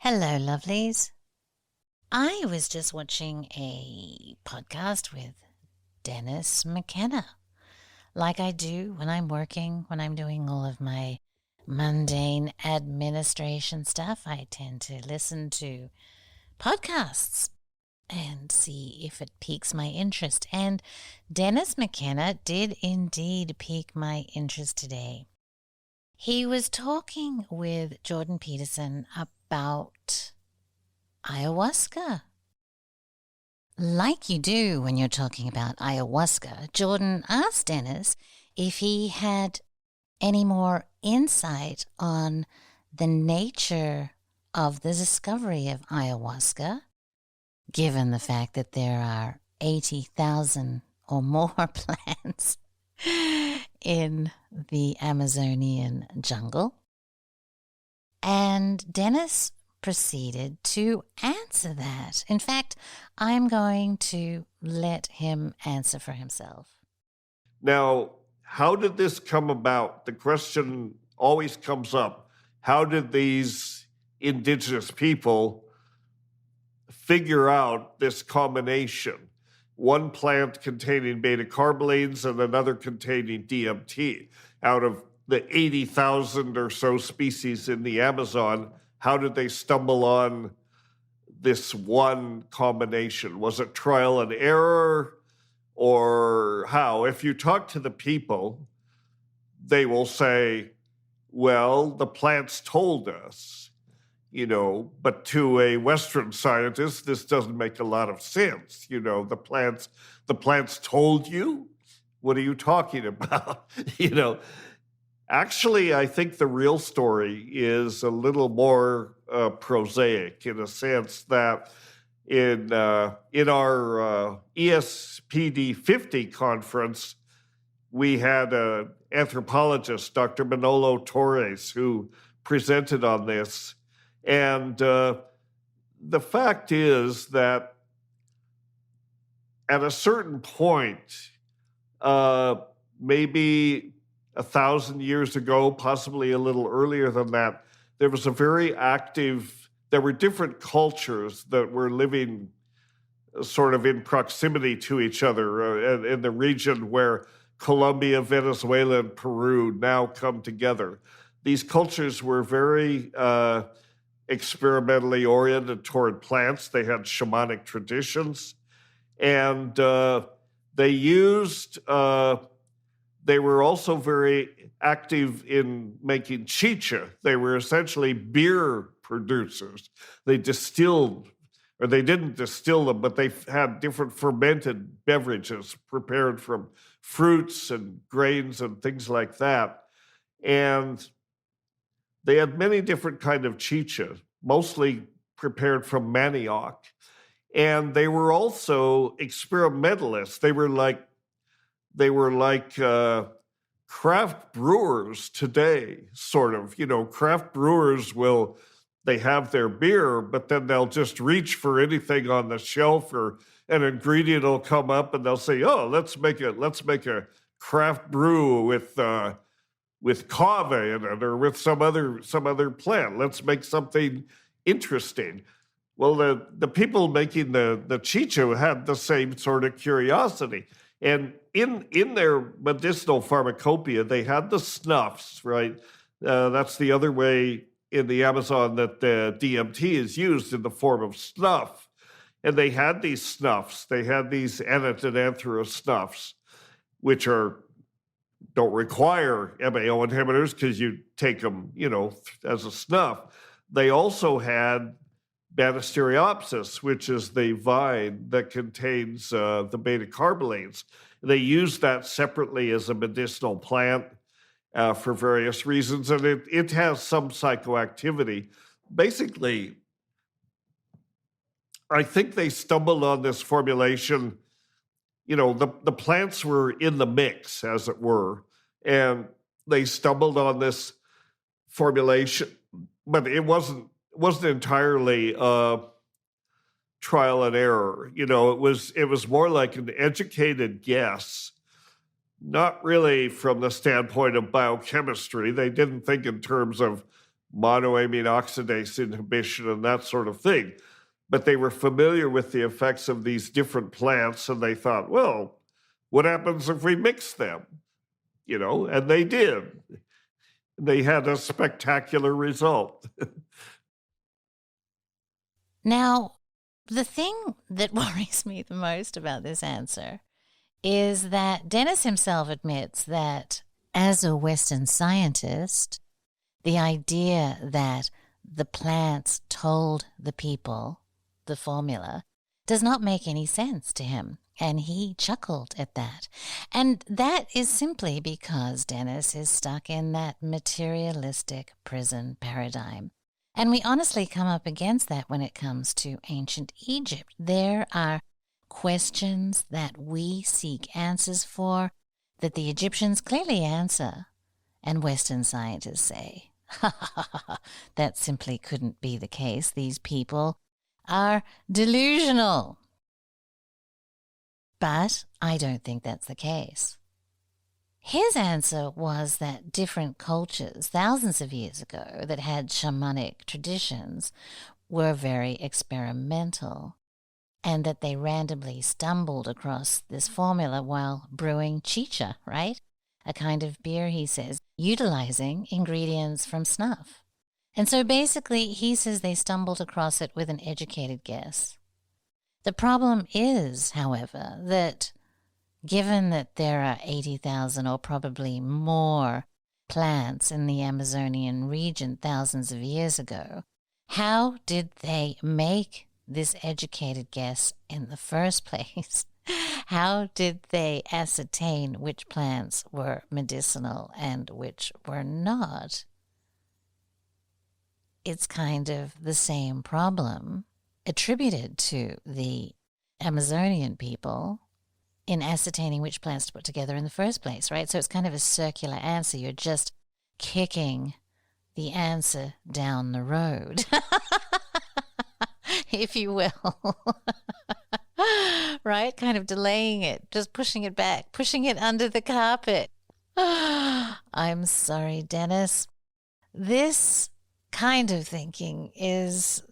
Hello, lovelies. I was just watching a podcast with Dennis McKenna, like I do when I'm working, when I'm doing all of my mundane administration stuff. I tend to listen to podcasts and see if it piques my interest. And Dennis McKenna did indeed pique my interest today. He was talking with Jordan Peterson about ayahuasca. Like you do when you're talking about ayahuasca, Jordan asked Dennis if he had any more insight on the nature of the discovery of ayahuasca, given the fact that there are 80,000 or more plants in the Amazonian jungle. And Dennis proceeded to answer that. In fact, I'm going to let him answer for himself. Now, how did this come about? The question always comes up. How did these indigenous people figure out this combination? One plant containing beta-carbolines and another containing DMT. Out of the 80,000 or so species in the Amazon, how did they stumble on this one combination? Was it trial and error, or how? If you talk to the people, they will say, well, the plants told us, but to a Western scientist, this doesn't make a lot of sense. The plants told you? What are you talking about? Actually, I think the real story is a little more prosaic, in a sense that in our ESPD 50 conference, we had an anthropologist, Dr. Manolo Torres, who presented on this. And the fact is that at a certain point, maybe 1,000 years ago, possibly a little earlier than that, there was there were different cultures that were living sort of in proximity to each other in the region where Colombia, Venezuela, and Peru now come together. These cultures were very experimentally oriented toward plants. They had shamanic traditions, and they were also very active in making chicha. They were essentially beer producers. They didn't distill them, but they had different fermented beverages prepared from fruits and grains and things like that. And they had many different kinds of chicha, mostly prepared from manioc. And they were also experimentalists. They were like craft brewers today, sort of. Craft brewers they have their beer, but then they'll just reach for anything on the shelf, or an ingredient will come up and they'll say, oh, let's make a craft brew with kava in it, or with some other plant. Let's make something interesting. Well, the people making the chicha had the same sort of curiosity. And in their medicinal pharmacopoeia, they had the snuffs, right? That's the other way in the Amazon that the DMT is used, in the form of snuff. And they had these snuffs. They had these antidanthera snuffs, which don't require MAO inhibitors because you take them, as a snuff. They also had Banisteriopsis, which is the vine that contains the beta-carbolines. They use that separately as a medicinal plant for various reasons, and it has some psychoactivity. Basically, I think they stumbled on this formulation. The plants were in the mix, as it were, and they stumbled on this formulation, but it wasn't entirely trial and error. It was more like an educated guess, not really from the standpoint of biochemistry. They didn't think in terms of monoamine oxidase inhibition and that sort of thing. But they were familiar with the effects of these different plants, and they thought, well, what happens if we mix them? And they did. They had a spectacular result. Now, the thing that worries me the most about this answer is that Dennis himself admits that as a Western scientist, the idea that the plants told the people the formula does not make any sense to him. And he chuckled at that. And that is simply because Dennis is stuck in that materialistic prison paradigm. And we honestly come up against that when it comes to ancient Egypt. There are questions that we seek answers for that the Egyptians clearly answer. And Western scientists say, that simply couldn't be the case. These people are delusional. But I don't think that's the case. His answer was that different cultures, thousands of years ago, that had shamanic traditions were very experimental, and that they randomly stumbled across this formula while brewing chicha, right? A kind of beer, he says, utilizing ingredients from snuff. And so basically, he says they stumbled across it with an educated guess. The problem is, however, that given that there are 80,000 or probably more plants in the Amazonian region thousands of years ago, how did they make this educated guess in the first place? How did they ascertain which plants were medicinal and which were not? It's kind of the same problem attributed to the Amazonian people in ascertaining which plants to put together in the first place, right? So it's kind of a circular answer. You're just kicking the answer down the road, if you will, right? Kind of delaying it, just pushing it back, pushing it under the carpet. I'm sorry, Dennis. This kind of thinking is,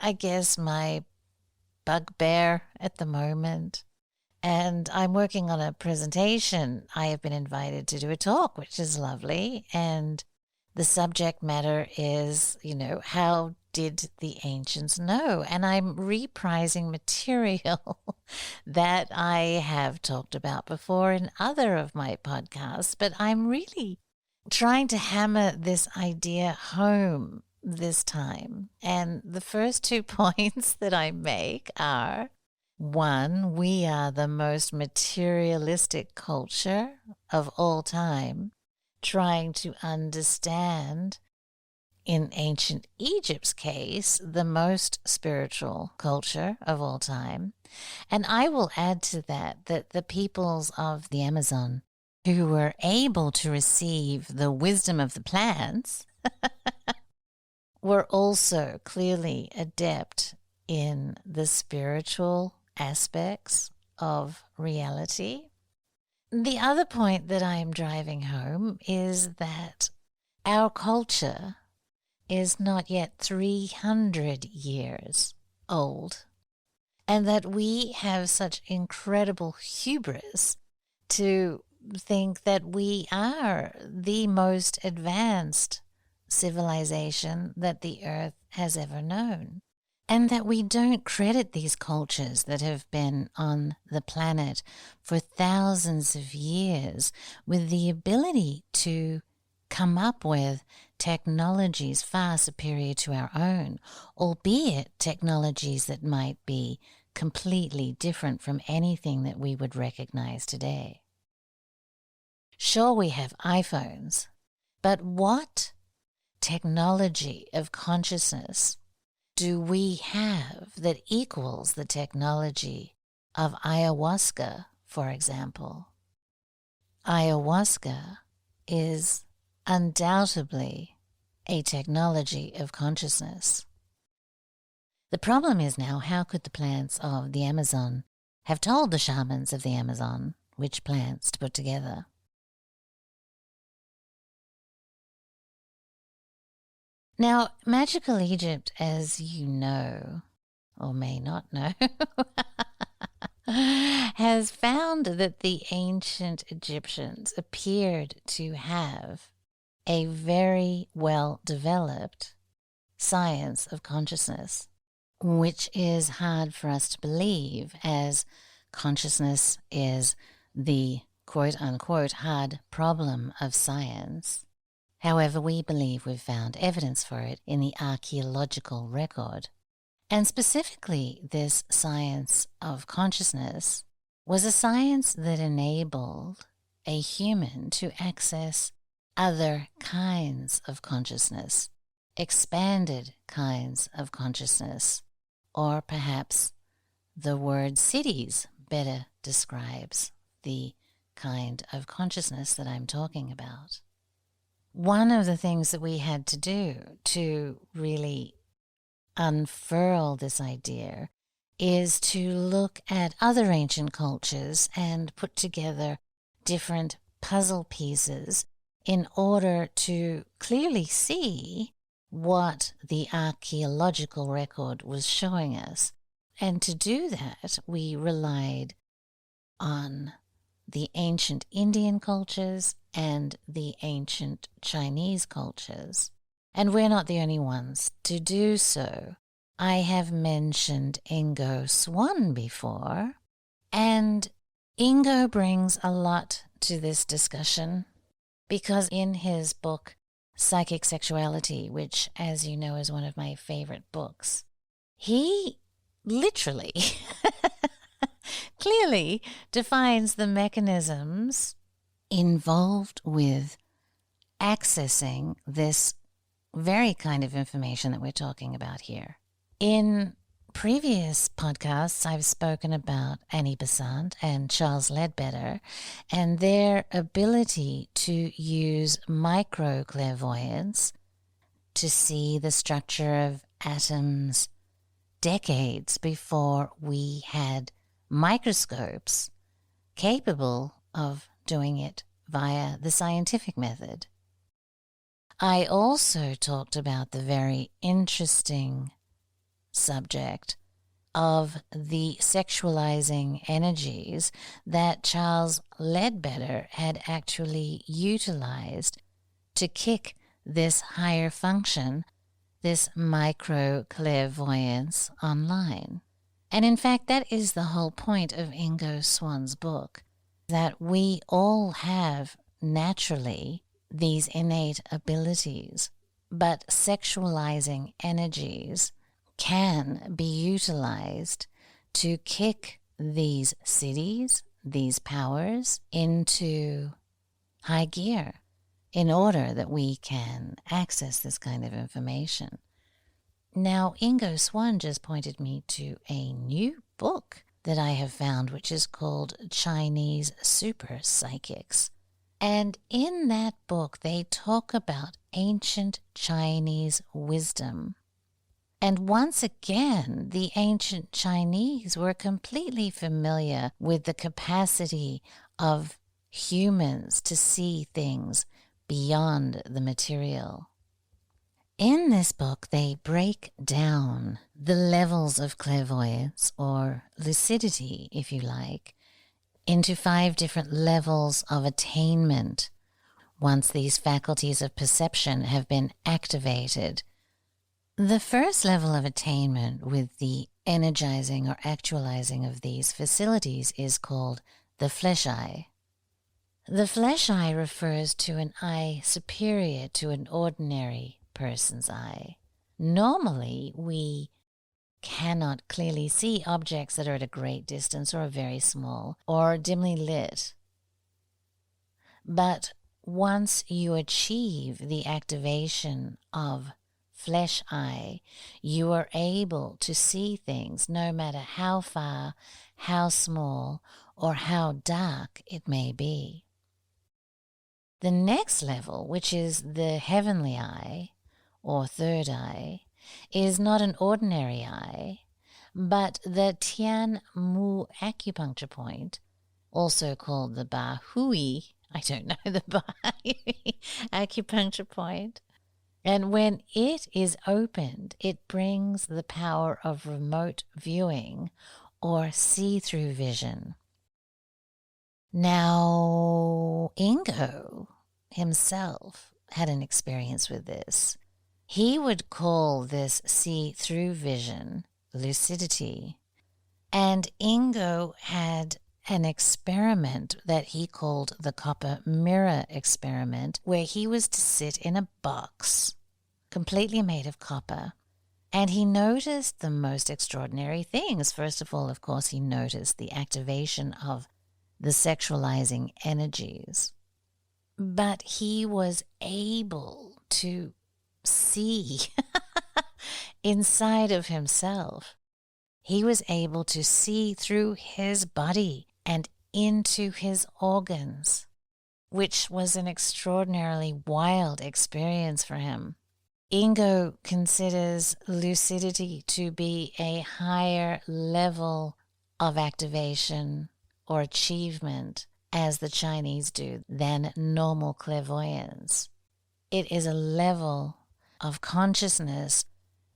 I guess, my bugbear at the moment. And I'm working on a presentation. I have been invited to do a talk, which is lovely. And the subject matter is, how did the ancients know? And I'm reprising material that I have talked about before in other of my podcasts, but I'm really trying to hammer this idea home this time. And the first 2 points that I make are, 1, we are the most materialistic culture of all time, trying to understand, in ancient Egypt's case, the most spiritual culture of all time. And I will add to that the peoples of the Amazon who were able to receive the wisdom of the plants were also clearly adept in the spiritual aspects of reality. The other point that I am driving home is that our culture is not yet 300 years old, and that we have such incredible hubris to think that we are the most advanced civilization that the earth has ever known, and that we don't credit these cultures that have been on the planet for thousands of years with the ability to come up with technologies far superior to our own, albeit technologies that might be completely different from anything that we would recognize today. Sure, we have iPhones, but what technology of consciousness do we have that equals the technology of ayahuasca, for example? Ayahuasca is undoubtedly a technology of consciousness. The problem is now, how could the plants of the Amazon have told the shamans of the Amazon which plants to put together? Now, Magical Egypt, as you know, or may not know, has found that the ancient Egyptians appeared to have a very well developed science of consciousness, which is hard for us to believe, as consciousness is the quote unquote hard problem of science. However, we believe we've found evidence for it in the archaeological record. And specifically, this science of consciousness was a science that enabled a human to access other kinds of consciousness, expanded kinds of consciousness, or perhaps the word cities better describes the kind of consciousness that I'm talking about. One of the things that we had to do to really unfurl this idea is to look at other ancient cultures and put together different puzzle pieces in order to clearly see what the archaeological record was showing us. And to do that, we relied on the ancient Indian cultures and the ancient Chinese cultures. And we're not the only ones to do so. I have mentioned Ingo Swann before, and Ingo brings a lot to this discussion because in his book, Psychic Sexuality, which, as you know, is one of my favorite books, he literally clearly defines the mechanisms involved with accessing this very kind of information that we're talking about here. In previous podcasts, I've spoken about Annie Besant and Charles Ledbetter and their ability to use microclairvoyance to see the structure of atoms decades before we had microscopes capable of doing it via the scientific method. I also talked about the very interesting subject of the sexualizing energies that Charles Ledbetter had actually utilized to kick this higher function, this micro-clairvoyance online. And in fact, that is the whole point of Ingo Swann's book, that we all have naturally these innate abilities, but sexualizing energies can be utilized to kick these cities, these powers, into high gear in order that we can access this kind of information. Now, Ingo Swann just pointed me to a new book that I have found, which is called Chinese Super Psychics. And in that book, they talk about ancient Chinese wisdom. And once again, the ancient Chinese were completely familiar with the capacity of humans to see things beyond the material. In this book, they break down the levels of clairvoyance, or lucidity, if you like, into 5 different levels of attainment once these faculties of perception have been activated. The first level of attainment with the energizing or actualizing of these facilities is called the flesh eye. The flesh eye refers to an eye superior to an ordinary person's eye. Normally, we cannot clearly see objects that are at a great distance or are very small or dimly lit. But once you achieve the activation of flesh eye, you are able to see things no matter how far, how small, or how dark it may be. The next level, which is the heavenly eye, or third eye, is not an ordinary eye, but the Tian Mu acupuncture point, also called the Ba Hui, I don't know, the Ba Hui acupuncture point, And when it is opened, it brings the power of remote viewing or see-through vision. Now, Ingo himself had an experience with this. He would call this see-through vision lucidity. And Ingo had an experiment that he called the copper mirror experiment, where he was to sit in a box completely made of copper, and he noticed the most extraordinary things. First of all, of course, he noticed the activation of the sexualizing energies, but he was able to see inside of himself. He was able to see through his body and into his organs, which was an extraordinarily wild experience for him. Ingo considers lucidity to be a higher level of activation or achievement, as the Chinese do, than normal clairvoyance. It is a level of consciousness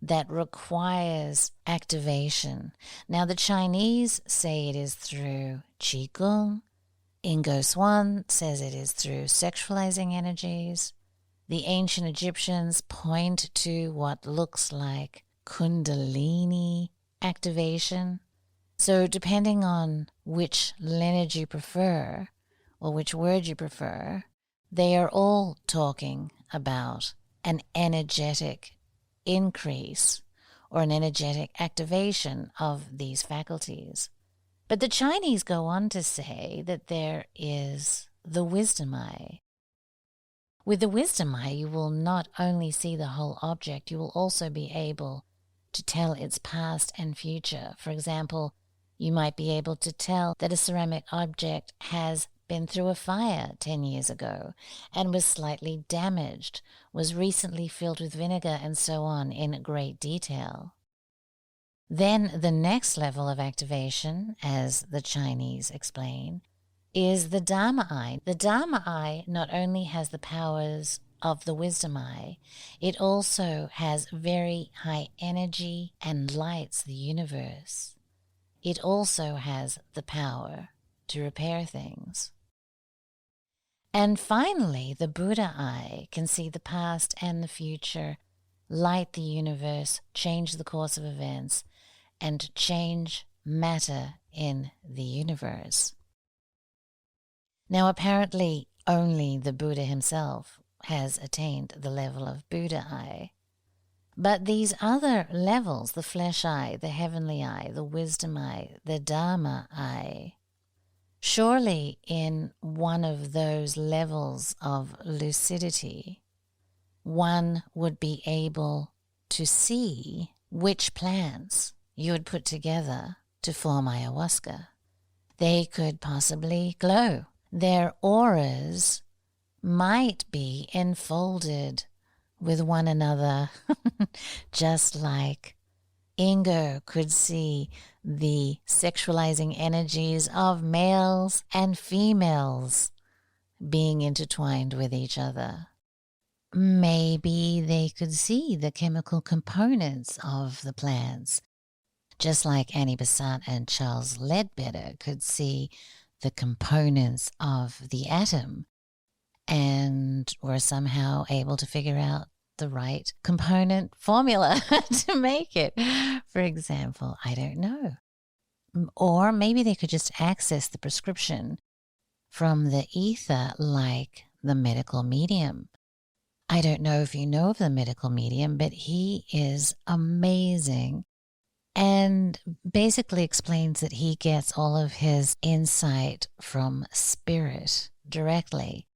that requires activation. Now, the Chinese say it is through Qigong. Ingo Swan says it is through sexualizing energies. The ancient Egyptians point to what looks like Kundalini activation. So depending on which lineage you prefer, or which word you prefer, they are all talking about an energetic increase or an energetic activation of these faculties. But the Chinese go on to say that there is the wisdom eye. With the wisdom eye, you will not only see the whole object, you will also be able to tell its past and future. For example, you might be able to tell that a ceramic object has been through a fire 10 years ago and was slightly damaged, was recently filled with vinegar, and so on in great detail. Then the next level of activation, as the Chinese explain, is the Dharma eye. The Dharma eye not only has the powers of the wisdom eye, it also has very high energy and lights the universe. It also has the power to repair things. And finally, the Buddha eye can see the past and the future, light the universe, change the course of events, and change matter in the universe. Now, apparently, only the Buddha himself has attained the level of Buddha eye. But these other levels, the flesh eye, the heavenly eye, the wisdom eye, the Dharma eye, surely in one of those levels of lucidity, one would be able to see which plants you would put together to form ayahuasca. They could possibly glow. Their auras might be enfolded with one another, just like Ingo could see the sexualizing energies of males and females being intertwined with each other. Maybe they could see the chemical components of the plants, just like Annie Besant and Charles Ledbetter could see the components of the atom and were somehow able to figure out the right component formula to make it. For example, I don't know. Or maybe they could just access the prescription from the ether like the medical medium. I don't know if you know of the medical medium, but he is amazing and basically explains that he gets all of his insight from spirit directly.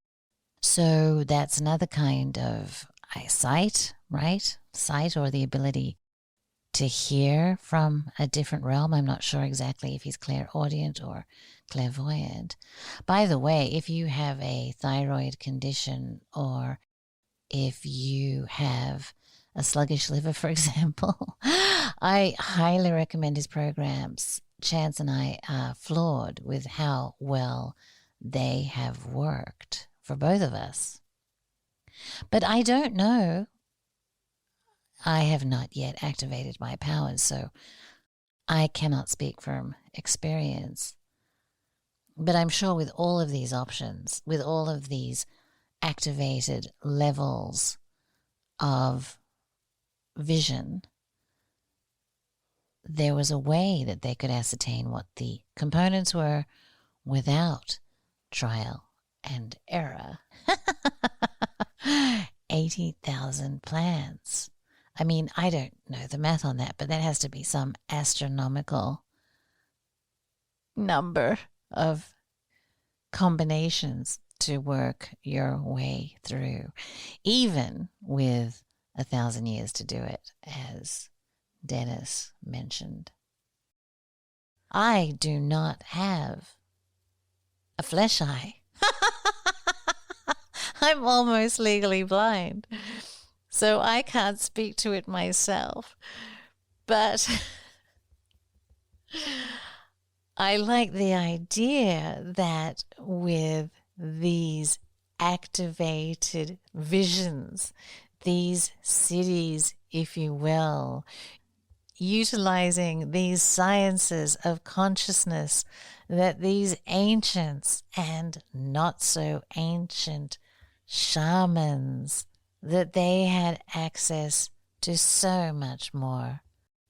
So that's another kind of eyesight, right? Sight, or the ability to hear from a different realm. I'm not sure exactly if he's clairaudient or clairvoyant. By the way, if you have a thyroid condition, or if you have a sluggish liver, for example, I highly recommend his programs. Chance and I are floored with how well they have worked for both of us. But I don't know I have not yet activated my powers, so I cannot speak from experience. But I'm sure with all of these options, with all of these activated levels of vision, there was a way that they could ascertain what the components were without trial and error. 80,000 plants. I mean, I don't know the math on that, but that has to be some astronomical number of combinations to work your way through, even with 1,000 years to do it, as Dennis mentioned. I do not have a flesh eye. I'm almost legally blind, so I can't speak to it myself. But I like the idea that with these activated visions, these cities, if you will, utilizing these sciences of consciousness that these ancients and not so ancient shamans, that they had access to so much more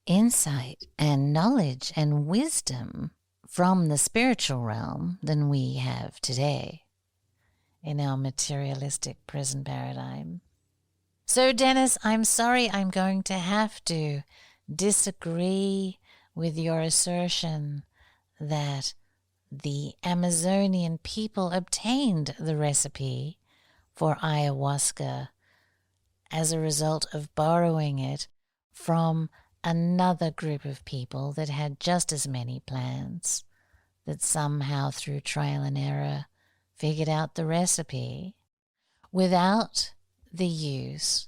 insight and knowledge and wisdom from the spiritual realm than we have today in our materialistic prison paradigm. So, Dennis, I'm sorry I'm going to have to disagree with your assertion that the Amazonian people obtained the recipe for ayahuasca as a result of borrowing it from another group of people that had just as many plants, that somehow through trial and error figured out the recipe without the use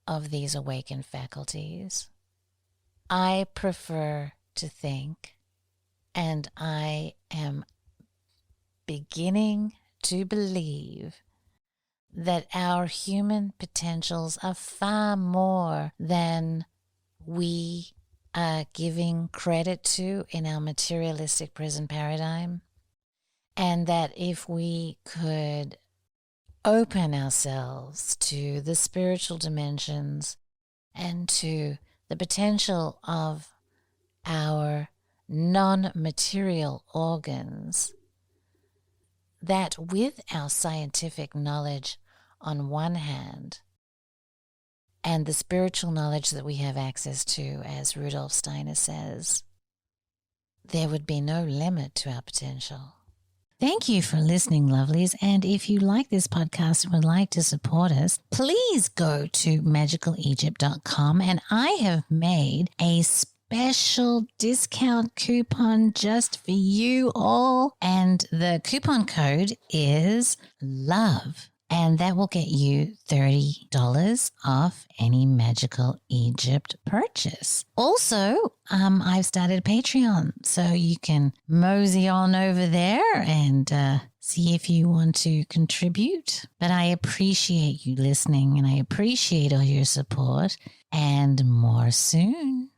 of these awakened faculties. I prefer to think, and I am beginning to believe, that our human potentials are far more than we are giving credit to in our materialistic prison paradigm, and that if we could open ourselves to the spiritual dimensions and to the potential of our non-material organs, that with our scientific knowledge on one hand and the spiritual knowledge that we have access to, as Rudolf Steiner says, there would be no limit to our potential. Thank you for listening, lovelies. And if you like this podcast and would like to support us, please go to magicalegypt.com, and I have made a special discount coupon just for you all. And the coupon code is LOVE. And that will get you $30 off any Magical Egypt purchase. Also, I've started a Patreon, so you can mosey on over there and see if you want to contribute. But I appreciate you listening, and I appreciate all your support, and more soon.